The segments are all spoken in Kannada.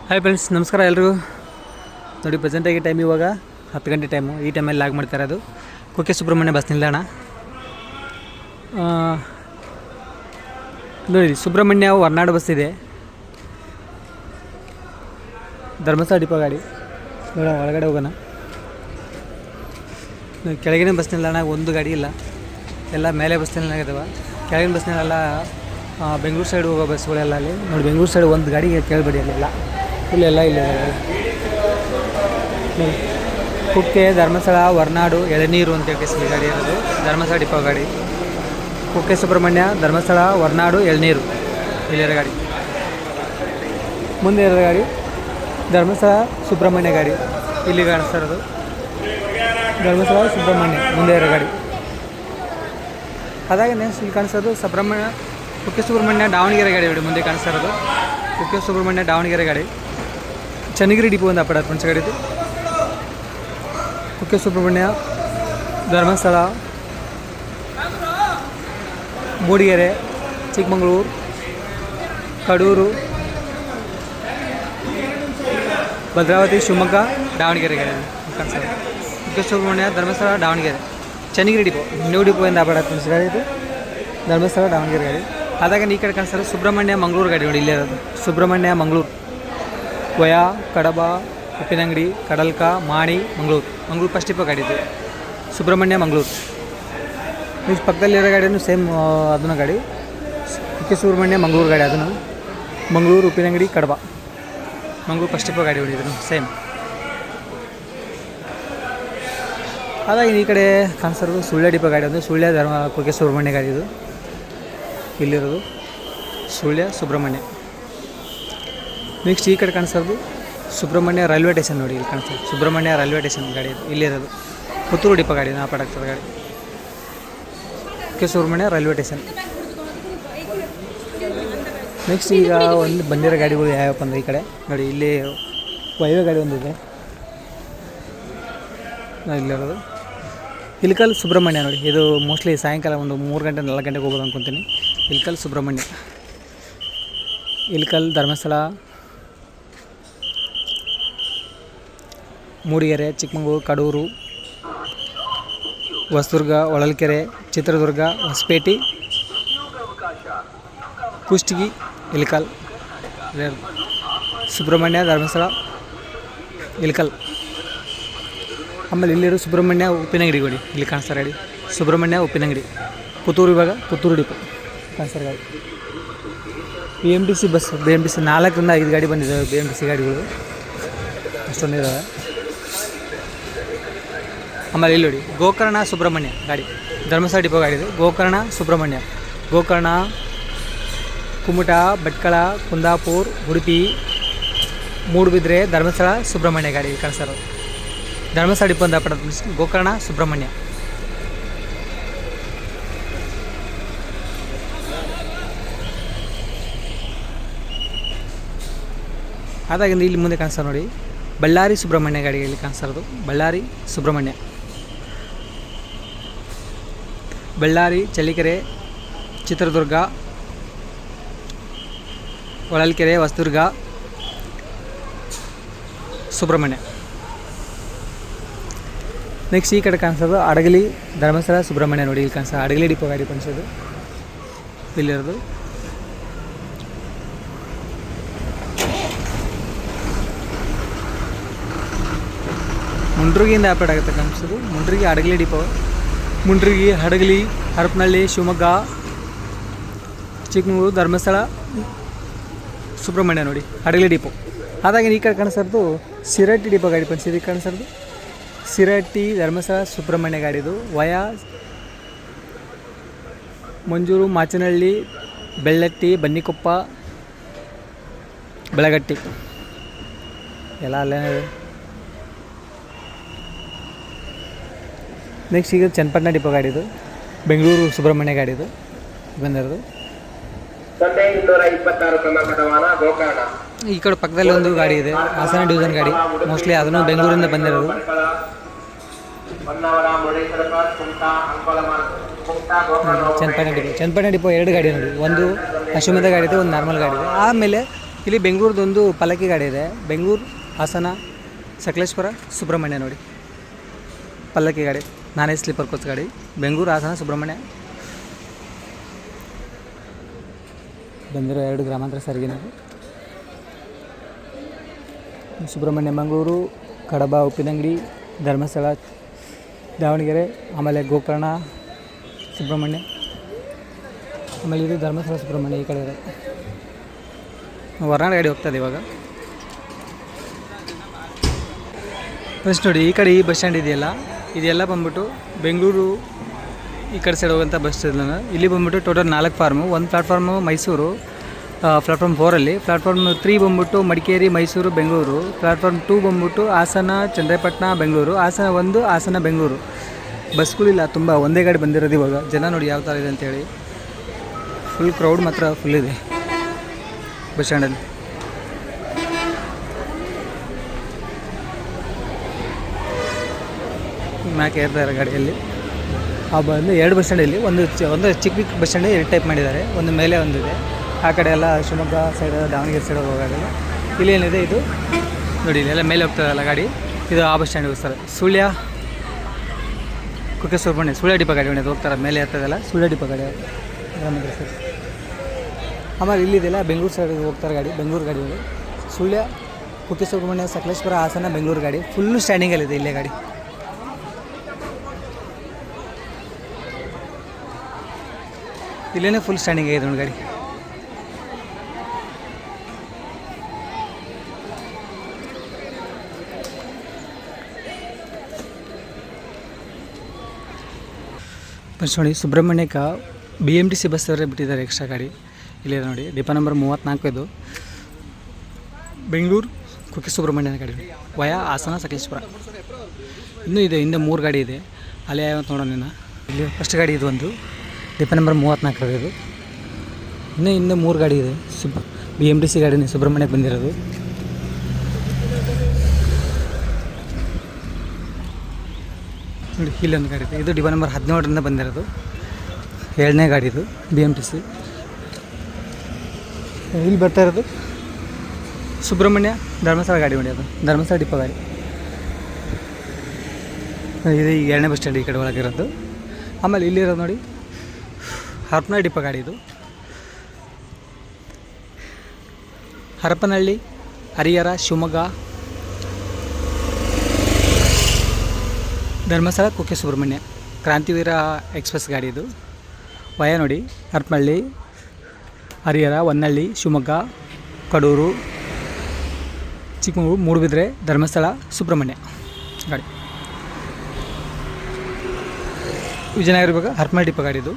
ಹಾಯ್ ಫ್ರೆಂಡ್ಸ್, ನಮಸ್ಕಾರ ಎಲ್ರಿಗೂ. ನೋಡಿ, ಪ್ರೆಸೆಂಟಾಗಿ ಟೈಮ್ ಇವಾಗ 10 ಗಂಟೆ ಟೈಮು. ಈ ಟೈಮಲ್ಲಿ ಲಾಗ್ ಮಾಡ್ತಾ ಇರೋದು ಕುಕ್ಕೆ ಸುಬ್ರಹ್ಮಣ್ಯ ಬಸ್ ನಿಲ್ದಾಣ. ನೋಡಿ, ಸುಬ್ರಹ್ಮಣ್ಯ ಹೊರನಾಡು ಬಸ್ ಇದೆ, ಧರ್ಮಸ್ಥಳ ಡಿಪೋ ಗಾಡಿ. ನೋಡ, ಒಳಗಡೆ ಹೋಗೋಣ. ಕೆಳಗಿನ ಬಸ್ ನಿಲ್ದಾಣ ಒಂದು ಗಾಡಿ ಇಲ್ಲ, ಎಲ್ಲ ಮೇಲೆ ಬಸ್ ನಿಲ್ದಾಣ ಇದಾವೆ. ಕೆಳಗಿನ ಬಸ್ನಲ್ಲೆಲ್ಲ ಬೆಂಗಳೂರು ಸೈಡ್ ಹೋಗೋ ಬಸ್ಗಳೆಲ್ಲ ಅಲ್ಲಿ ನೋಡಿ. ಬೆಂಗಳೂರು ಸೈಡ್ ಒಂದು ಗಾಡಿ ಕೇಳಬೇಡಿ, ಅಲ್ಲೆಲ್ಲ ಇಲ್ಲೆಲ್ಲ ಇಲ್ಲ. ಕುಕ್ಕೆ, ಧರ್ಮಸ್ಥಳ, ಹೊರನಾಡು, ಎಳನೀರು ಅಂತ ಹೇಳಿ ಗಾಡಿ ಇರೋದು ಧರ್ಮಸ್ಥಳ ಡಿಪೋ ಗಾಡಿ. ಕುಕ್ಕೆ ಸುಬ್ರಹ್ಮಣ್ಯ, ಧರ್ಮಸ್ಥಳ, ಹೊರನಾಡು, ಎಳನೀರು ಇಲ್ಲಿರೋ ಗಾಡಿ. ಮುಂದೆ ಇರೋ ಗಾಡಿ ಧರ್ಮಸ್ಥಳ ಸುಬ್ರಹ್ಮಣ್ಯ ಗಾಡಿ. ಇಲ್ಲಿ ಕಾಣಿಸ್ತಾ ಇರೋದು ಧರ್ಮಸ್ಥಳ ಸುಬ್ರಹ್ಮಣ್ಯ ಮುಂದೆ ಇರೋ ಗಾಡಿ. ಅದಾಗೆ ನೆಕ್ಸ್ಟ್ ಇಲ್ಲಿ ಕಾಣಿಸೋದು ಕುಕ್ಕೆ ಸುಬ್ರಹ್ಮಣ್ಯ ದಾವಣಗೆರೆ ಗಾಡಿ. ನೋಡಿ, ಮುಂದೆ ಕಾಣಿಸ್ತಾ ಇರೋದು ಕುಕ್ಕೆ ಸುಬ್ರಹ್ಮಣ್ಯ ದಾವಣಗೆರೆ ಗಾಡಿ. ಚನ್ನಗಿರಿ ಡಿಪೋ ಒಂದು ಅಪಡ ಫ್ರೆಂಡ್ಸ್ ಗಾಡಿದು. ಕುಕ್ಕೆ ಸುಬ್ರಹ್ಮಣ್ಯ, ಧರ್ಮಸ್ಥಳ, ಮೂಡಿಗೆರೆ, ಚಿಕ್ಕಮಗಳೂರು, ಕಡೂರು, ಭದ್ರಾವತಿ, ಶಿವಮೊಗ್ಗ, ದಾವಣಗೆರೆ ಗಾಡಿ ಕಾಣಿಸೋದು. Kukke Subrahmanya, Dharmasthala, Davanagere, Channagiri depot new depot ಇಂದ ಅಪಡ ಫ್ರೆಂಡ್ಸ್ ಗಾಡಿ ಇದು ಧರ್ಮಸ್ಥಳ ದಾವಣಗೆರೆ ಗಾಡಿ. ಅದಾಗ ಈ ಕಡೆ ಕಾಣಿಸೋದು ಸುಬ್ರಹ್ಮಣ್ಯ ಮಂಗಳೂರು ಗಾಡಿ. ನೋಡಿ, ಇಲ್ಲೇ ಇರೋದು ಸುಬ್ರಹ್ಮಣ್ಯ ಮಂಗಳೂರು, ವಯಾ ಕಡಬ, ಉಪ್ಪಿನಂಗಡಿ, ಕಡಲ್ಕ, ಮಾಣಿ, ಮಂಗಳೂರು ಫಸ್ಟ್ ಡಿಪೋ ಗಾಡಿ ಇದು ಸುಬ್ರಹ್ಮಣ್ಯ ಮಂಗಳೂರು. ನೀವು ಪಕ್ಕದಲ್ಲಿರೋ ಗಾಡಿನೂ ಸೇಮ್ ಅದನ್ನ ಗಾಡಿ ಕುಕ್ಕೆ ಸುಬ್ರಹ್ಮಣ್ಯ ಮಂಗಳೂರು ಗಾಡಿ. ಅದನ್ನು ಮಂಗಳೂರು, ಉಪ್ಪಿನಂಗಡಿ, ಕಡಬ, ಮಂಗಳೂರು ಫಸ್ಟ್ ಡಿಪೋ ಗಾಡಿ ಹೊಡಿದ್ರು ಸೇಮ್. ಅದಾಗಿ ಈ ಕಡೆ ಕಾಣಿಸೋದು ಸುಳ್ಯ ಡಿಪೋ ಗಾಡಿ. ಒಂದು ಸುಳ್ಯ ಕುಕ್ಕೆ ಸುಬ್ರಹ್ಮಣ್ಯ ಗಾಡಿ ಇದು ಇಲ್ಲಿರೋದು ಸುಳ್ಯ ಸುಬ್ರಹ್ಮಣ್ಯ. ನೆಕ್ಸ್ಟ್ ಈ ಕಡೆ ಕಾಣಿಸೋದು ಸುಬ್ರಹ್ಮಣ್ಯ ರೈಲ್ವೆ ಸ್ಟೇಷನ್. ನೋಡಿ, ಇಲ್ಲಿ ಕಾಣಿಸ್ತದೆ ಸುಬ್ರಹ್ಮಣ್ಯ ರೈಲ್ವೆ ಸ್ಟೇಷನ್ ಗಾಡಿ ಇಲ್ಲಿರೋದು ಪುತ್ತೂರು ಡಿಪೋ ಗಾಡಿ ನಾಪಡಾಗ್ತದೆ ಗಾಡಿ. Kukke Subrahmanya railway station. Next ಈಗ ಒಂದು ಬಂದಿರೋ ಗಾಡಿಗಳು ಯಾವಪ್ಪ ಅಂದರೆ ಈ ಕಡೆ ನೋಡಿ, ಇಲ್ಲಿ ವೈವೆ ಗಾಡಿ ಒಂದಿದೆ ಇಲ್ಲಿರೋದು ಇಲ್ಕಲ್ ಸುಬ್ರಹ್ಮಣ್ಯ. ನೋಡಿ, ಇದು ಮೋಸ್ಟ್ಲಿ ಸಾಯಂಕಾಲ ಒಂದು 3 ಗಂಟೆ 4 ಗಂಟೆಗೆ ಹೋಗೋದು ಅಂದ್ಕೊತೀನಿ. ಇಲ್ಕಲ್ ಸುಬ್ರಹ್ಮಣ್ಯ, ಇಲ್ಕಲ್, ಧರ್ಮಸ್ಥಳ, ಮೂಡಿಗೆರೆ, ಚಿಕ್ಕಮಗಳೂರು, ಕಡೂರು, ಹೊಸದುರ್ಗ, ಹೊಳಲ್ಕೆರೆ, ಚಿತ್ರದುರ್ಗ, ಹೊಸಪೇಟೆ, ಕುಷ್ಟಗಿ, ಇಲ್ಕಲ್, ಸುಬ್ರಹ್ಮಣ್ಯ, ಧರ್ಮಸ್ಥಳ, ಇಲ್ಕಲ್. ಆಮೇಲೆ ಇಲ್ಲಿರೋ ಸುಬ್ರಹ್ಮಣ್ಯ ಉಪ್ಪಿನಂಗಡಿ ಗಾಡಿ ಇಲ್ಲಿ ಕಾಣಿಸ್ತಾರೆ ಗಾಡಿ. ಸುಬ್ರಹ್ಮಣ್ಯ ಉಪ್ಪಿನಂಗಡಿ, ಪುತ್ತೂರು ಇವಾಗ ಪುತ್ತೂರು ಡಿಪೋ ಕಾಣಿಸ್ತಾರೆ ಗಾಡಿ. BMTC ಬಸ್, BMTC 4 ರಿಂದ 5 ಗಾಡಿ ಬಂದಿದ್ದಾವೆ. BMTC ಗಾಡಿಗಳು ಅಷ್ಟೊಂದಿದ್ದಾವೆ. ಆಮೇಲೆ ಇಲ್ಲಿ ನೋಡಿ ಗೋಕರ್ಣ ಸುಬ್ರಹ್ಮಣ್ಯ ಗಾಡಿ, ಧರ್ಮಸ್ಥಳ ಡಿಪೋ ಗಾಡಿ ಇದು. ಗೋಕರ್ಣ ಸುಬ್ರಹ್ಮಣ್ಯ, ಗೋಕರ್ಣ, ಕುಮಟ, ಭಟ್ಕಳ, ಕುಂದಾಪುರ, ಉಡುಪಿ, ಮೂಡುಬಿದ್ರೆ, ಧರ್ಮಸ್ಥಳ ಸುಬ್ರಹ್ಮಣ್ಯ ಗಾಡಿ ಕಾಣಿಸ್ತಾರೆ. ಧರ್ಮಸ್ಥಳ ಡಿಪೋ ಅಂತ ಪಡ ಗೋಕರ್ಣ ಸುಬ್ರಹ್ಮಣ್ಯ. ಅದಾಗಿಂದ ಇಲ್ಲಿ ಮುಂದೆ ಕಾಣಿಸ್ತಾರೆ ನೋಡಿ ಬಳ್ಳಾರಿ ಸುಬ್ರಹ್ಮಣ್ಯ ಗಾಡಿ ಇಲ್ಲಿ ಕಾಣಿಸ್ತಾರದು. ಬಳ್ಳಾರಿ ಸುಬ್ರಹ್ಮಣ್ಯ, ಬಳ್ಳಾರಿ, ಚಳ್ಳಕೆರೆ, ಚಿತ್ರದುರ್ಗ, ಹೊಳಲ್ಕೆರೆ, ಹೊಸದುರ್ಗ, ಸುಬ್ರಹ್ಮಣ್ಯ. ನೆಕ್ಸ್ಟ್ ಈ ಕಡೆ ಕಾಣಿಸೋದು ಅಡಗಲಿ, ಧರ್ಮಸ್ಥಳ, ಸುಬ್ರಹ್ಮಣ್ಯ. ನೋಡಿ, ಇಲ್ಲಿ ಕಾಣಿಸೋದು ಅಡಗಲಿ ಡಿಪೋ ಗಾಡಿ ಕಾಣಿಸೋದು ಇಲ್ಲಿರೋದು. ಮುಂಡ್ರಿಗಿಂದ ಆಪರೇಟ್ ಆಗುತ್ತೆ ಕಾಣಿಸೋದು. ಮುಂಡ್ರಿಗಿ ಅಡಗಲಿ ಡಿಪೋ, ಮುಂಡ್ರಿಗಿ, ಹಡಗಲಿ, ಹರಪನಹಳ್ಳಿ, ಶಿವಮೊಗ್ಗ, ಚಿಕ್ಕಮಗಳೂರು, ಧರ್ಮಸ್ಥಳ, ಸುಬ್ರಹ್ಮಣ್ಯ. ನೋಡಿ, ಅಡಗಲಿ ಡಿಪೋ. ಅದಾಗಿ ಈ ಕಡೆ ಕಾಣಿಸೋದು ಸಿರಟ್ಟಿ ಡಿಪೋ ಗಾಡಿ ಪಂಚಿದೆ ಕಾಣಿಸೋದು. ಸಿರಟ್ಟಿ, ಧರ್ಮಸ್ಥಳ, ಸುಬ್ರಹ್ಮಣ್ಯ ಗಾಡಿದು. ವಯಾ ಮಂಜೂರು, ಮಾಚನಹಳ್ಳಿ, ಬೆಳ್ಳಟ್ಟಿ, ಬನ್ನಿಕೊಪ್ಪ, ಬೆಳಗಟ್ಟಿ ಎಲ್ಲ ಅಲ್ಲೇ. ನೆಕ್ಸ್ಟ್ ಈಗ ಚನ್ನಪಟ್ಟಣ ಡಿಪೋ ಗಾಡಿದು, ಬೆಂಗಳೂರು ಸುಬ್ರಹ್ಮಣ್ಯ ಗಾಡಿದು ಬಂದಿರೋದು. ಈ ಕಡೆ ಪಕ್ಕದಲ್ಲಿ ಒಂದು ಗಾಡಿ ಇದೆ, ಹಾಸನ ಡಿವಿಷನ್ ಗಾಡಿ. ಮೋಸ್ಟ್ಲಿ ಅದನ್ನು ಬೆಂಗಳೂರಿಂದ ಬಂದಿರೋದು. ಚನ್ನಪಟ್ಟಣ ಡಿಪೋ 2 ಗಾಡಿ ನೋಡಿ, ಒಂದು ಅಶ್ವಮೇಧ ಗಾಡಿ ಇದೆ, ಒಂದು ನಾರ್ಮಲ್ ಗಾಡಿ ಇದೆ. ಆಮೇಲೆ ಇಲ್ಲಿ ಬೆಂಗಳೂರದೊಂದು ಪಲ್ಲಕ್ಕಿ ಗಾಡಿ ಇದೆ. ಬೆಂಗಳೂರು, ಹಾಸನ, ಸಕಲೇಶ್ಪುರ, ಸುಬ್ರಹ್ಮಣ್ಯ ನೋಡಿ ಪಲ್ಲಕ್ಕಿ ಗಾಡಿ, ನಾನೇ ಸ್ಲೀಪರ್ ಕೋಚ್ ಗಾಡಿ. ಬೆಂಗಳೂರು, ಹಾಸನ, ಸುಬ್ರಹ್ಮಣ್ಯ ಬಂದಿರೋ 2 ಗ್ರಾಮಾಂತರ ಸಾರಿಗೆ. ಸುಬ್ರಹ್ಮಣ್ಯ, ಮಂಗಳೂರು, ಕಡಬ, ಉಪ್ಪಿನಂಗಡಿ, ಧರ್ಮಸ್ಥಳ, ದಾವಣಗೆರೆ, ಆಮೇಲೆ ಗೋಕರ್ಣ, ಸುಬ್ರಹ್ಮಣ್ಯ, ಆಮೇಲೆ ಇದು ಧರ್ಮಸ್ಥಳ, ಸುಬ್ರಹ್ಮಣ್ಯ ಈ ಕಡೆ ಇದೆ. ಹೊರನಾಡು ಗಾಡಿ ಹೋಗ್ತದೆ ಇವಾಗ. ಫಸ್ಟ್ ನೋಡಿ ಈ ಕಡೆ ಈ ಬಸ್ ಸ್ಟ್ಯಾಂಡ್ ಇದೆಯಲ್ಲ, ಇದೆಲ್ಲ ಬಂದ್ಬಿಟ್ಟು ಬೆಂಗಳೂರು ಈ ಕಡೆ ಸೈಡ್ ಹೋಗೋಂಥ ಬಸ್ ಇಲ್ಲ. ಇಲ್ಲಿ ಬಂದ್ಬಿಟ್ಟು ಟೋಟಲ್ 4 ಫಾರ್ಮು. ಒಂದು ಪ್ಲಾಟ್ಫಾರ್ಮು ಮೈಸೂರು, ಪ್ಲಾಟ್ಫಾರ್ಮ್ 4ಅಲ್ಲಿ. ಪ್ಲಾಟ್ಫಾರ್ಮ್ 3 ಬಂದ್ಬಿಟ್ಟು ಮಡಿಕೇರಿ, ಮೈಸೂರು, ಬೆಂಗಳೂರು. ಪ್ಲಾಟ್ಫಾರ್ಮ್ 2 ಬಂದ್ಬಿಟ್ಟು ಹಾಸನ, ಚನ್ನರಾಯಪಟ್ಟಣ, ಬೆಂಗಳೂರು. ಹಾಸನ 1, ಹಾಸನ, ಬೆಂಗಳೂರು. ಬಸ್ಗಳಿಲ್ಲ, ತುಂಬ ಒಂದೇ ಗಾಡಿ ಬಂದಿರೋದು ಇವಾಗ. ಜನ ನೋಡಿ ಯಾವ ಥರ ಇದೆ ಅಂತೇಳಿ. ಫುಲ್ ಕ್ರೌಡ್ ಮಾತ್ರ ಫುಲ್ ಇದೆ ಬಸ್ ಸ್ಟ್ಯಾಂಡಲ್ಲಿ. ಮ್ಯಾಕೆ ಏರ್ತಾರೆ ಗಾಡಿಯಲ್ಲಿ. ಆ ಬಂದು 2 ಬಸ್ ಸ್ಟ್ಯಾಂಡಲ್ಲಿ ಒಂದು ಚಿಕ್ಕ ಬಸ್ ಸ್ಟ್ಯಾಂಡ್ 2 ಟೈಪ್ ಮಾಡಿದ್ದಾರೆ. ಒಂದು ಮೇಲೆ ಒಂದಿದೆ. ಆ ಕಡೆ ಎಲ್ಲ ಶಿವಮೊಗ್ಗ ಸೈಡ್, ದಾವಣಗೆರೆ ಸೈಡ್ ಹೋಗೋದಿಲ್ಲ. ಇಲ್ಲಿ ಏನಿದೆ ಇದು ನೋಡಿ, ಇಲ್ಲೆಲ್ಲ ಮೇಲೆ ಹೋಗ್ತಾರಲ್ಲ ಗಾಡಿ, ಇದು ಆ ಬಸ್ ಸ್ಟ್ಯಾಂಡಿಗೆ ಸುಳ್ಯ, ಕುಕ್ಕೆ ಸುಬ್ರಹ್ಮಣ್ಯ, ಸುಳ್ಯ ಡಿಪೋ ಗಾಡಿ ಅದು ಹೋಗ್ತಾರೆ ಮೇಲೆ ಇರ್ತದಲ್ಲ, ಸುಳ್ಯ ಡಿಪೋ ಗಾಡಿ ಸರ್. ಆಮೇಲೆ ಇಲ್ಲಿದೆಲ್ಲ ಬೆಂಗಳೂರು ಸೈಡಿಗೆ ಹೋಗ್ತಾರೆ ಗಾಡಿ, ಬೆಂಗಳೂರು ಗಾಡಿಗಳು. ಸುಳ್ಯ, ಕುಕ್ಕೆ ಸುಬ್ರಹ್ಮಣ್ಯ, ಸಕಲೇಶ್ಪುರ, ಹಾಸನ, ಬೆಂಗಳೂರು ಗಾಡಿ ಫುಲ್ಲು ಸ್ಟ್ಯಾಂಡಿಂಗಲ್ಲಿದೆ ಇಲ್ಲೇ ಗಾಡಿ. ಇಲ್ಲೇ ಫುಲ್ ಸ್ಟ್ಯಾಂಡಿಂಗ್ ಆಗಿದೆ ನೋಡಿ ಗಾಡಿ. ಬಸ್ ನೋಡಿ, ಸುಬ್ರಹ್ಮಣ್ಯಕ್ಕೆ BMTC ಬಸ್ ಅವರೇ ಬಿಟ್ಟಿದ್ದಾರೆ ಎಕ್ಸ್ಟ್ರಾ ಗಾಡಿ. ಇಲ್ಲೇ ನೋಡಿ, ಡಿಪೋ ನಂಬರ್ 34 ಇದು. ಬೆಂಗಳೂರು ಕುಕ್ಕೆ ಸುಬ್ರಹ್ಮಣ್ಯನ ಗಾಡಿ ವಯಾ ಹಾಸನ, ಸಕಲೇಶ್ಪುರ. ಇನ್ನೂ ಇದೆ, ಹಿಂದೆ 3 ಗಾಡಿ ಇದೆ. ಅಲ್ಲೇ ನೋಡೋಣ ಇನ್ನು. ಇಲ್ಲಿ ಫಸ್ಟ್ ಗಾಡಿ ಇದು ಒಂದು ಡಿಪೋ ನಂಬರ್ 34 ಇದು. ಇನ್ನೂ 3 ಗಾಡಿ ಇದೆ. BMTC ಗಾಡಿನೇ ಸುಬ್ರಹ್ಮಣ್ಯಕ್ಕೆ ಬಂದಿರೋದು. ನೋಡಿ ಇಲ್ಲೊಂದು ಗಾಡಿ ಇದೆ, ಇದು ಡಿಪೋ ನಂಬರ್ 17ರಿಂದ ಬಂದಿರೋದು. 7ನೇ ಗಾಡಿ ಇದು BMTC. ಇಲ್ಲಿ ಬರ್ತಾ ಇರೋದು ಸುಬ್ರಹ್ಮಣ್ಯ ಧರ್ಮಸ್ಥಳ ಗಾಡಿ ನೋಡಿ, ಅದು ಧರ್ಮಸ್ಥಳ ಡಿಪೋ ಗಾಡಿ. ಇದು ಈಗ 2ನೇ ಬಸ್ ಸ್ಟ್ಯಾಂಡ್ ಈ ಕಡೆ ಒಳಗಿರೋದು. ಆಮೇಲೆ ಇಲ್ಲಿರೋದು ನೋಡಿ ಹರಪನಹಳ್ಳಿ ಡಿಪೋ ಗಾಡಿ. ಇದು ಹರಪನಹಳ್ಳಿ, ಹರಿಹರ, ಶಿವಮೊಗ್ಗ, ಧರ್ಮಸ್ಥಳ, ಕುಕ್ಕೆ ಸುಬ್ರಹ್ಮಣ್ಯ ಕ್ರಾಂತಿವೀರ ಎಕ್ಸ್ಪ್ರೆಸ್ ಗಾಡಿ ಇದು. ವಯ ನೋಡಿ ಹರಪನಹಳ್ಳಿ, ಹರಿಹರ, ಹೊನ್ನಳ್ಳಿ, ಶಿವಮೊಗ್ಗ, ಕಡೂರು, ಚಿಕ್ಕಮಗಳೂರು, ಮೂಡುಬಿದ್ರೆ, ಧರ್ಮಸ್ಥಳ, ಸುಬ್ರಹ್ಮಣ್ಯ ಗಾಡಿ. ವಿಜಯನಗರ ಇವಾಗ ಹರಪನಹಳ್ಳಿ ಡಿಪೋ ಗಾಡಿ ಇದು.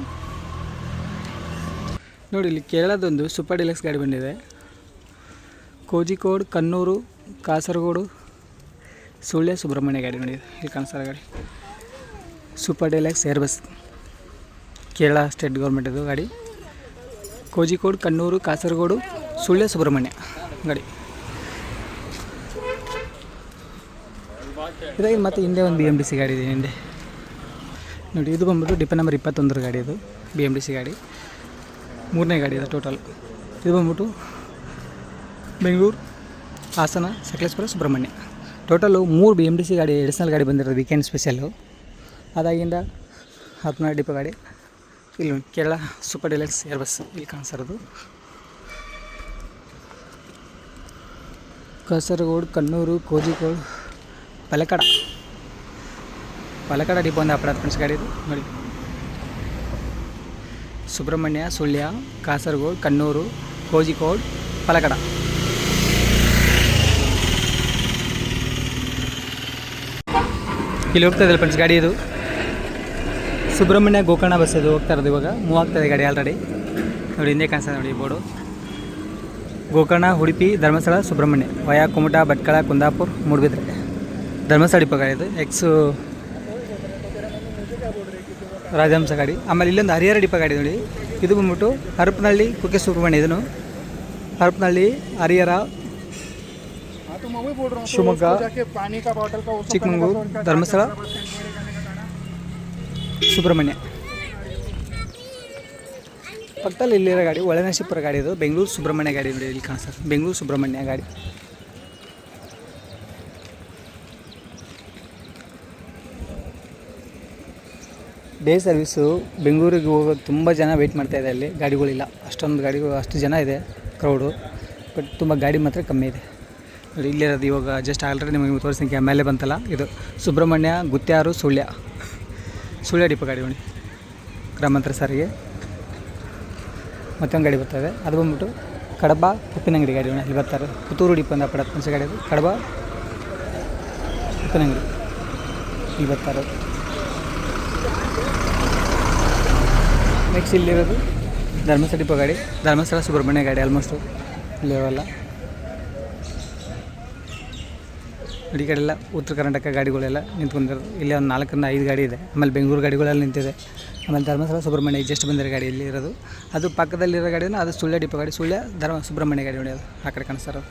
ನೋಡಿ ಇಲ್ಲಿ ಕೇರಳದೊಂದು ಸೂಪರ್ ಡಿಲಕ್ಸ್ ಗಾಡಿ ಬಂದಿದೆ. ಕೋಜಿಕೋಡ್, ಕಣ್ಣೂರು, ಕಾಸರಗೋಡು, ಸುಳ್ಯ, ಸುಬ್ರಹ್ಮಣ್ಯ ಗಾಡಿ ನೋಡಿ. ಇಲ್ಲಿ ಕಾಣಿಸ್ತಾರೆ ಗಾಡಿ super deluxe air bus, Kerala state government ಇದು ಗಾಡಿ. ಕೋಜಿಕೋಡ್, ಕಣ್ಣೂರು, ಕಾಸರಗೋಡು, ಸುಳ್ಯ, ಸುಬ್ರಹ್ಮಣ್ಯ ಗಾಡಿ. ಇದಾಗಿ ಮತ್ತು ಹಿಂದೆ ಒಂದು BMTC ಗಾಡಿ ಇದೆ ಹಿಂದೆ ನೋಡಿ. ಇದು ಬಂದ್ಬಿಟ್ಟು ಡಿಪೋ ನಂಬರ್ 21 ಗಾಡಿ ಇದು BMTC ಗಾಡಿ. 3ನೇ ಗಾಡಿ ಇದೆ ಟೋಟಲ್. ಇದು ಬಂದ್ಬಿಟ್ಟು ಬೆಂಗಳೂರು, ಹಾಸನ, ಸಕಲೇಶ್ಪುರ, ಸುಬ್ರಹ್ಮಣ್ಯ. ಟೋಟಲು 3 BMTC ಗಾಡಿ ಎಡಿಷನಲ್ ಗಾಡಿ ಬಂದಿರೋದು ವೀಕೆಂಡ್ ಸ್ಪೆಷಲ್ಲು. ಅದಾಗಿಂದ ಹರಪನಹಳ್ಳಿ ಡಿಪೋ ಗಾಡಿ. ಇಲ್ಲಿ Kerala super deluxe air bus ಇಲ್ಲಿ ಕಾಣಿಸಿರೋದು. ಕಾಸರಗೋಡು, ಕಣ್ಣೂರು, ಕೋಜಿಕೋಡ್, ಪಲಕಡ ಡಿಪೋ ಒಂದು ಅಪರಾಧ ಫ್ರೆಂಡ್ಸ್ ಗಾಡಿ ಇದು ನೋಡಿ. ಸುಬ್ರಹ್ಮಣ್ಯ, ಸುಳ್ಯ, ಕಾಸರಗೋಡು, ಕಣ್ಣೂರು, ಕೋಜಿಕೋಡ್, ಪಲಕಡ. ಇಲ್ಲಿ ಹೋಗ್ತಾ ಇದ್ದಾರೆ ಫ್ರೆಂಡ್ಸ್ ಗಾಡಿ ಇದು. ಸುಬ್ರಹ್ಮಣ್ಯ ಗೋಕರ್ಣ ಬಸ್ ಇದು ಹೋಗ್ತಾ ಇರೋದು. ಇವಾಗ ಮೂವ್ ಆಗ್ತಾಯಿದೆ ಗಾಡಿ ಆಲ್ರೆಡಿ ನೋಡಿ. ಹಿಂದೆ ಕಾಣಿಸ್ತದೆ ನೋಡಿ board. Gokarna, Udupi, Dharmasthala, Subrahmanya via Kumta, Bhatkal, Kundapura, Moodbidri. Dharmasthala depot ಗಾಡಿ ಇದು ಎಕ್ಸು ರಾಜಹಂಸ ಗಾಡಿ. ಆಮೇಲೆ ಇಲ್ಲೊಂದು ಹರಿಹರ ಡಿಪೋ ಗಾಡಿ ನೋಡಿ. ಇದು ಬಂದ್ಬಿಟ್ಟು ಹರಪನಹಳ್ಳಿ, ಕುಕ್ಕೆ ಸುಬ್ರಹ್ಮಣ್ಯ. ಇದನ್ನು ಹರಪನಹಳ್ಳಿ, ಹರಿಹರ, ಶಿವಮೊಗ್ಗ, ಚಿಕ್ಕಮಗಳೂರು, ಧರ್ಮಸ್ಥಳ, ಸುಬ್ರಹ್ಮಣ್ಯ. ಪಕ್ಕದಲ್ಲಿ ಇಲ್ಲಿರೋ ಗಾಡಿ ಒಳನಶಿಪುರ ಗಾಡಿ ಇದು. ಬೆಂಗಳೂರು ಸುಬ್ರಹ್ಮಣ್ಯ ಗಾಡಿ ನೋಡಿ ಇಲ್ಲಿ ಕಾಣಿಸ್ತದೆ. ಬೆಂಗಳೂರು ಸುಬ್ರಹ್ಮಣ್ಯ ಗಾಡಿ. Day service. ಬೆಂಗಳೂರಿಗೆ ಹೋಗೋದು ತುಂಬ ಜನ ವೆಯ್ಟ್ ಮಾಡ್ತಾಯಿದೆ. ಅಲ್ಲಿ ಗಾಡಿಗಳಿಲ್ಲ, ಅಷ್ಟೊಂದು ಗಾಡಿಗಳು, ಅಷ್ಟು ಜನ ಇದೆ ಕ್ರೌಡು. ಬಟ್ ತುಂಬ ಗಾಡಿ ಮಾತ್ರ ಕಮ್ಮಿ ಇದೆ ನೋಡಿ. ಇಲ್ಲಿರೋದು ಇವಾಗ ಜಸ್ಟ್ ಆಲ್ರೆಡಿ ನಿಮಗೆ ತೋರಿಸ್ತೀನಿ ಮೇಲೆ ಬಂತಲ್ಲ, ಇದು ಸುಬ್ರಹ್ಮಣ್ಯ ಗುತ್ಯಾರು ಸುಳ್ಯ ಡಿಪೋ ಗಾಡಿ ನೋಡಿ. ಗ್ರಾಮಾಂತರ ಸಾರಿಗೆ ಮತ್ತೊಂದು ಗಾಡಿ ಬರ್ತಾಯಿದೆ, ಅದು ಬಂದ್ಬಿಟ್ಟು ಕಡಬ ಉಪ್ಪಿನಂಗಡಿ ಗಾಡಿ ನೋಡಿ. ಅಲ್ಲಿ ಬರ್ತಾರೆ ಪುತ್ತೂರು ಡಿಪೋ ಅಂತ ಪಡತ್ತೆ ಗಾಡಿ. ಅದು ಕಡಬ ಉಪ್ಪಿನಂಗಡಿ ಇಲ್ಲಿ ಬರ್ತಾರೆ. ನೆಕ್ಸ್ಟ್ ಇಲ್ಲಿರೋದು ಧರ್ಮಸ್ಥಳ ಡಿಪೋ ಗಾಡಿ, ಧರ್ಮಸ್ಥಳ ಸುಬ್ರಹ್ಮಣ್ಯ ಗಾಡಿ. ಆಲ್ಮೋಸ್ಟು ಇಲ್ಲಿರೋಲ್ಲ ಈ ಕಡೆ ಎಲ್ಲ ಉತ್ತರ ಕರ್ನಾಟಕ ಗಾಡಿಗಳೆಲ್ಲ ನಿಂತ್ಕೊಂಡಿರೋದು. ಇಲ್ಲಿ ಒಂದು 4ರಿಂದ 5 ಗಾಡಿ ಇದೆ. ಆಮೇಲೆ ಬೆಂಗಳೂರು ಗಾಡಿಗಳೆಲ್ಲ ನಿಂತಿದೆ. ಆಮೇಲೆ ಧರ್ಮಸ್ಥಳ ಸುಬ್ರಹ್ಮಣ್ಯ ಜಸ್ಟ್ ಬಂದಿರೋ ಗಾಡಿ ಇಲ್ಲಿ ಇರೋದು. ಅದು ಪಕ್ಕದಲ್ಲಿರೋ ಗಾಡಿನ ಅದು ಸುಳ್ಯ ಡಿಪೋ ಗಾಡಿ. ಸುಳ್ಯ ಸುಬ್ರಹ್ಮಣ್ಯ ಗಾಡಿ ನೋಡಿ, ಅದು ಆ ಕಡೆ ಕಾಣಿಸ್ತಾರೋದು.